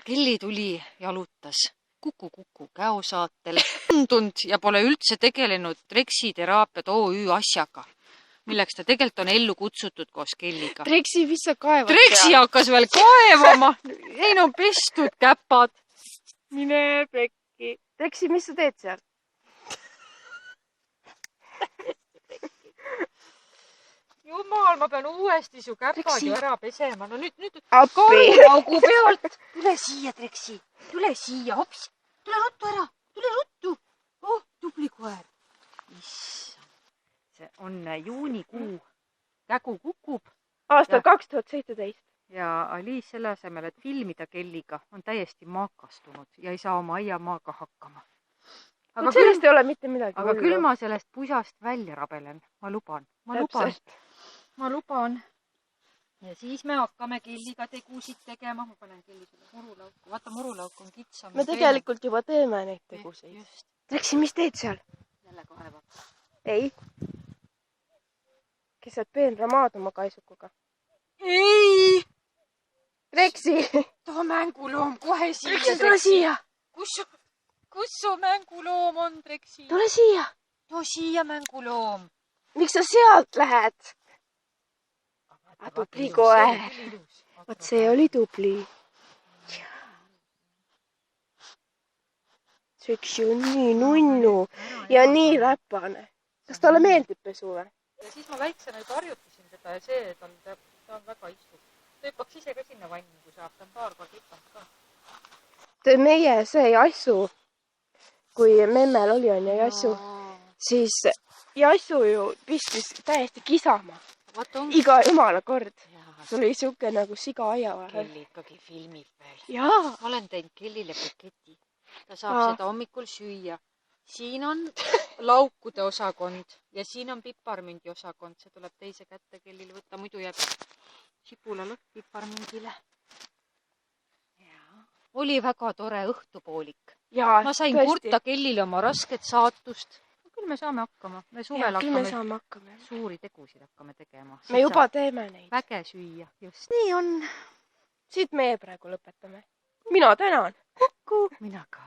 Kelly tuli, jalutas Kuku käosaatel tundunud ja pole üldse tegelenud Treksiteraapia OÜ asjaga, milleks ta tegelikult on ellu kutsutud koos Kelliga. Treksi, mis sa kaevad? Treksi hakkas veel kaevama. Ei no pestud käpad. Mine pekki. Treksi, mis sa teed seal? Jumal, ma pean uuesti su käpad ju ära pesema. No nüüd Appi. pealt. Tule siia, Treksi. Tule siia, hops. Tule ruttu ära. Tule ruttu. Oh, tubli koer. Issand. See on juunikuu. Kägu kukub. Aastal 2017. Ja Aliis selle asemel, et filmida Kelliga, on täiesti maakastunud ja ei saa oma aiamaaga hakkama. Aga sellest ei ole mitte midagi. Aga küll ma sellest pusast välja rabelen. Ma luban. Ma luban. Ja siis me hakkame Kelliga tegusid tegema. Ma panen Kelli selle murulauku. Vaata, murulauk on kitsam. Me tegelikult juba teeme neid tegusid. Treksi, mis teed seal? Jälle kaevab. Ei. Kes saad peenramaad oma kaisukuga? Ei! Treksi! Too mänguloom kohe siia. Treksi, tule siia! Kus su mänguloom on, Treksi? Tule siia! Too siia mänguloom. Miks sa sealt lähed? Tubli koer. Vaat see oli tubli. Treksi on nii nunnu ja nii räpane. Kas talle meeldib pesu või? Ja siis ma väiksena juba harjutasin teda ja see, ta on väga istub. Ta hüppaks ise ka sinna vanni, kui saab. Ta on paar korda hüppanud ka. Meie see Jassu, kui memmel oli on ja Jassu, siis Jassu ju pistis täiesti kisama. Iga jumala kord. See oli siuke nagu siga aia vahel. Kelli ikkagi filmib veel. Jaa. Ma olen teinud Kellile paketi. Ta saab seda hommikul süüa. Siin on laukude osakond ja siin on piparmündi osakond. See tuleb teise kätte Kellile võtta. Muidu jääb sibulalõhk piparmündile. Oli väga tore õhtupoolik. Ma sain kurta Kellile oma rasket saatust. Küll me saame hakkama. Me suvel hakkame suuri tegusid hakkame tegema. Me juba teeme neid. Väge süüa. Just. Nii on. Siit meie praegu lõpetame. Mina tänan. Kuku. Mina ka.